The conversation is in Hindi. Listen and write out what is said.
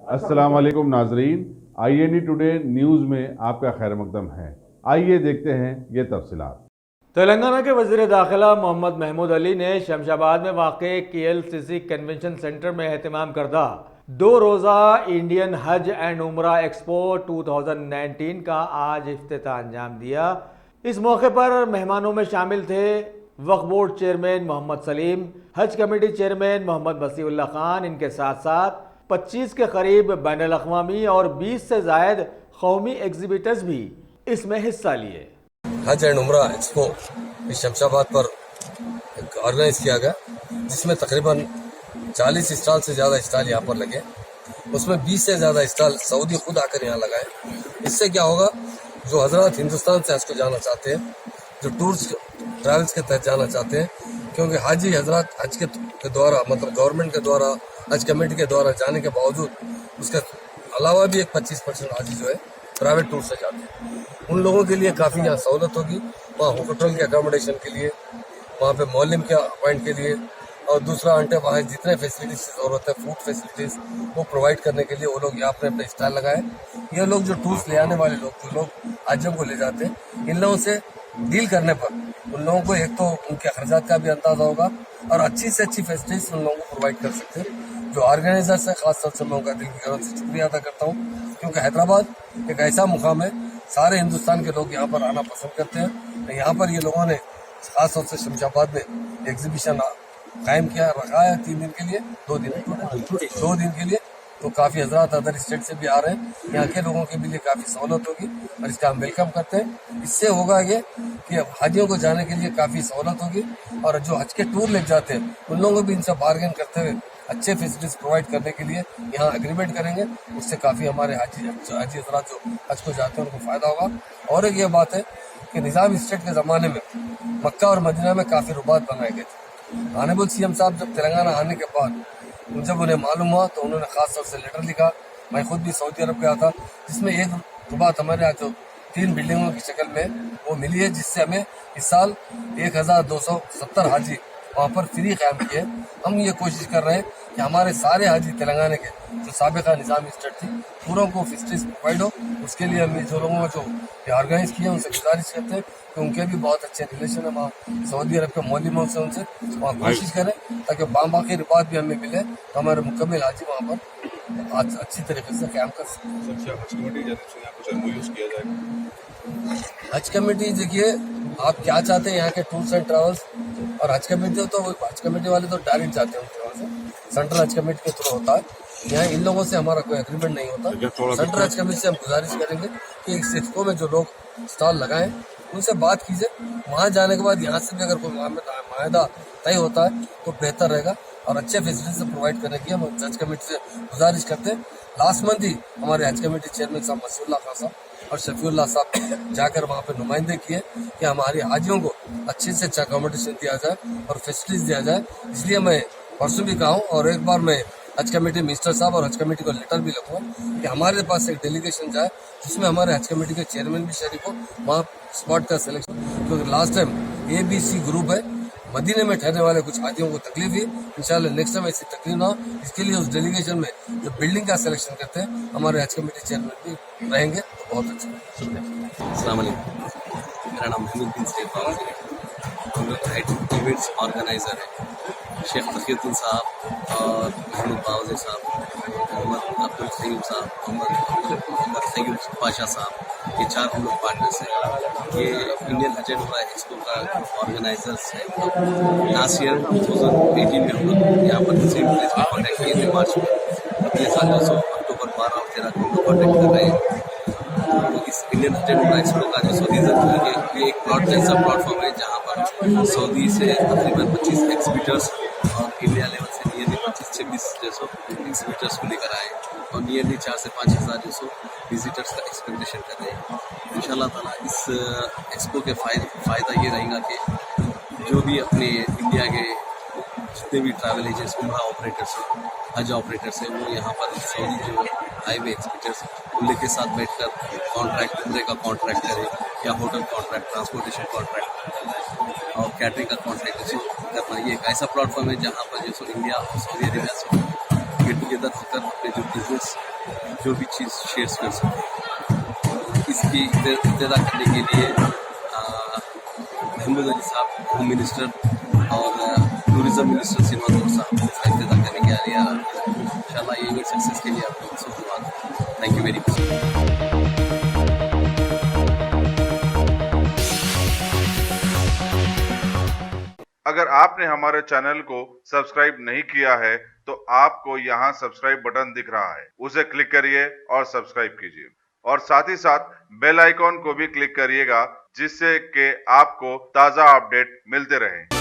अस्सलाम वालेकुम नाजरीन, INE टुडे न्यूज़ में आपका खैर मकदम है। आइए देखते हैं ये तफसीलात। तेलंगाना के वज़ीर दाखिला मोहम्मद महमूद अली ने शमशाबाद में वाक़े KLCC कन्वेंशन सेंटर में एहतमाम करदा 2 रोज़ा इंडियन हज एंड उम्रा एक्सपो 2019 का आज इफ्तिताह अंजाम दिया। इस मौके पर मेहमानों में शामिल थे वक्फ बोर्ड चेयरमैन मोहम्मद सलीम, हज कमेटी चेयरमैन मोहम्मद बसीउल्लाह खान। इनके साथ साथ 25 के करीब बैनुल अक़वामी और 20 से ज़ायद कौमी एग्जिबिटर्स भी इसमें हिस्सा लिए। हज एंड उम्रा एक्सपो इस शमशाबाद पर ऑर्गेनाइज किया गया, जिसमें तकरीबन 40 स्टॉल से ज़्यादा स्टॉल यहाँ पर लगे। उसमें 20 से ज़्यादा स्टॉल सऊदी खुद आकर यहाँ लगाए। इससे क्या होगा, जो हजरात हिंदुस्तान से हज को जाना चाहते हैं, जो टूर्स ट्रैवल्स के तहत जाना चाहते हैं, क्योंकि हाजी हजरात हज के द्वारा मतलब गवर्नमेंट के द्वारा हज कमेटी के द्वारा जाने के बावजूद उसके अलावा भी एक 25% हाजी जो है प्राइवेट टूर से जाते हैं। उन लोगों के लिए काफ़ी यहाँ सहूलत होगी। वहाँ होटल के अकोमोडेशन के लिए, वहाँ पे मौलिम के अपॉइंट के लिए, और दूसरा अंटे वहाँ जितने फैसिलिटीज की ज़रूरत है, फूड फैसिलिटीज़ वो प्रोवाइड करने के लिए वो लोग यहाँ अपने अपने स्टॉल लगाए। ये लोग जो टूर्स ले आने वाले लोग, जो लोग हाजियों को ले जाते हैं, इन लोगों से डील करने पर उन लोगों को एक तो उनके खर्चात का भी अंदाजा होगा और अच्छी से अच्छी फैसिलिटीज उन लोगों को प्रोवाइड कर सकते हैं। जो ऑर्गेनाइजर्स है, खास तौर से मैं उनका दिल की गहराई से शुक्रिया अदा करता हूँ, क्योंकि हैदराबाद एक ऐसा मुकाम है, सारे हिंदुस्तान के लोग यहाँ पर आना पसंद करते हैं। यहाँ पर ये लोगों ने खास तौर से शमशाबाद में एग्जीबिशन कायम किया, रखा है 3 दिन के लिए, 2 दिन के लिए। तो काफ़ी हजरात अदर स्टेट से भी आ रहे हैं। यहाँ के लोगों के लिए काफ़ी सहूलत होगी और इसका हम वेलकम करते हैं। इससे होगा ये कि हाजियों को जाने के लिए काफ़ी सहूलत होगी और जो हज के टूर ले जाते हैं उन लोगों को भी इनसे बार्गेन करते हुए अच्छे फैसिलिटीज प्रोवाइड करने के लिए यहाँ एग्रीमेंट करेंगे। उससे काफ़ी हमारे हाजी हजरात जो हज को जाते हैं उनको फ़ायदा होगा। और एक ये बात है कि निज़ाम स्टेट के ज़माने में मक्का और मदीना में काफ़ी रुबात बनाए गए थे। ऑनरेबल CM साहब जब तेलंगाना आने के बाद जब उन्हें मालूम हुआ तो उन्होंने खास तौर से लेटर लिखा। मैं खुद भी सऊदी अरब गया था, जिसमें एक रुबात हमारे यहाँ जो 3 बिल्डिंगों की शक्ल में वो मिली है, जिससे हमें इस साल 1270 हाजी वहाँ पर फ्री कायम किए। हम ये कोशिश कर रहे हैं कि हमारे सारे हाजी तेलंगाना के जो साबिका निज़ामी स्टेट थी पूरों को फैसिलिटीज प्रोवाइड हो। उसके लिए हम जो लोगों को जो ऑर्गेनाइज किए उनसे गुजारिश करते हैं कि उनके भी बहुत अच्छे रिलेशन है वहाँ सऊदी अरब के मौलिमों से, उनसे वहाँ कोशिश करें ताकि बाकी रिबात भी हमें मिले तो हमारे मुकम्मल हाजी वहाँ पर अच्छी तरीके से क्याम कर सकें। हज कमेटी देखिए, आप क्या चाहते हैं यहाँ के टूर्स एंड ट्रैवल्स और हज कमेटी, तो हज कमेटी वाले तो डायरेक्ट जाते हैं उनके वहाँ से, सेंट्रल हज कमेटी के थ्रू होता है। यहाँ इन लोगों से हमारा कोई एग्रीमेंट नहीं होता। सेंट्रल हज कमेटी से हम गुजारिश करेंगे कि इस एक्सपो में जो लोग स्टॉल लगाएं उनसे बात कीजिए। वहाँ जाने के बाद यहाँ से भी अगर कोई मायदा तय होता है तो बेहतर रहेगा और अच्छे फैसिलिटीज प्रोवाइड करने की हम हज कमेटी से गुजारिश करते हैं। लास्ट मंथ ही हमारे हज कमेटी चेयरमैन साहब बसीउल्लाह खान साहब और शफीउल्लाह साहब जाकर वहाँ पे नुमाइंदे किए कि हमारी हाजियों को अच्छे से अच्छा अकोमोडेशन दिया जाए और फैसिलिटीज दिया जाए। इसलिए मैं परसों भी कहा हूँ और एक बार मैं हज कमेटी मिनिस्टर साहब और हज कमेटी को लेटर भी लिखूंगा कि हमारे पास एक डेलीगेशन जाए जिसमें हमारे हज कमेटी के चेयरमैन भी शरीक हो, वहाँ स्पॉट का सिलेक्शन, क्योंकि लास्ट टाइम ABC ग्रुप है, मदीने में ठहरने वाले कुछ हाजियों को तकलीफ हुई। इंशाल्लाह नेक्स्ट टाइम ऐसी तकलीफ ना हो, इसके लिए उस डेलीगेशन में जो बिल्डिंग का सिलेक्शन करते हैं हमारे हज कमेटी चेयरमैन भी रहेंगे तो बहुत अच्छा। अस्सलाम वालेकुम, मेरा नाम महमूद बिन सैफ है, हम लोग हेड इवेंट्स ऑर्गेनाइजर हैं। शेख तकीउद्दीन साहब और महमूद बावज़ी साहब, मोहम्मद अब्दुल ख़य्यूम साहब, मोहम्मद ख़य्यूम पाशा साहब, ये 4 हम लोग पार्टनर्स हैं। ये इंडियन हज एंड उम्रा एक्सपो का ऑर्गेनाइजर्स हैं। लास्ट ईयर 2018 में हम लोग यहाँ पर सेम प्लेस में कॉन्टैक्ट किए थे मार्च में। अगले साल अक्टूबर 12 और 13 को हम लोग कॉन्टैक्ट कर रहे हैं। तो इस इंडियन हज एंड उम्रा एक्सपो का जो सऊदी ये एक प्लेटफॉर्म है जहाँ पर सऊदी से तकरीबन 25 एग्जिबिटर्स और इंडिया लेवल से नियरली 25-26 जैसो एग्जिबिटर्स को लेकर आए और नियरली 4 से 5 हज़ार जैसो विजिटर्स का एक्सपेक्टेशन कर रहे हैं। इंशाल्लाह ताला इस एक्सपो के फ़ायदा ये रहेगा कि जो भी अपने इंडिया के जितने भी ट्रैवल एजेंट्स, उम्रा ऑपरेटर्स हैं, हज ऑपरेटर्स हैं, वो यहाँ पर सऊदी जो हाईवे एक्सबिटर्स उनके के साथ बैठकर कॉन्ट्रैक्ट, उम्रे का कॉन्ट्रैक्ट करें या होटल कॉन्ट्रैक्ट, ट्रांसपोर्टेशन कॉन्ट्रैक्ट और कैटरिंग का कॉन्ट्रैक्ट करना। ये एक ऐसा प्लेटफॉर्म है जहाँ पर जो इंडिया और सऊदी अरेबिया से गेट टुगेदर होकर अपने जो बिजनेस जो भी चीज़ शेयर कर सकें। इसकी इब्तिदा करने के लिए महमूद अली साहब होम मिनिस्टर और टूरिज़म मिनिस्टर सिमादूर साहब इसका इब्तिदा करने के लिए आ रहा है। इंशाल्लाह ये इवेंट सक्सेस के लिए आप लोगों से धन्यवाद। Thank you very much. अगर आपने हमारे चैनल को सब्सक्राइब नहीं किया है तो आपको यहाँ सब्सक्राइब बटन दिख रहा है, उसे क्लिक करिए और सब्सक्राइब कीजिए और साथ ही साथ बेल आइकॉन को भी क्लिक करिएगा जिससे कि आपको ताज़ा अपडेट मिलते रहें।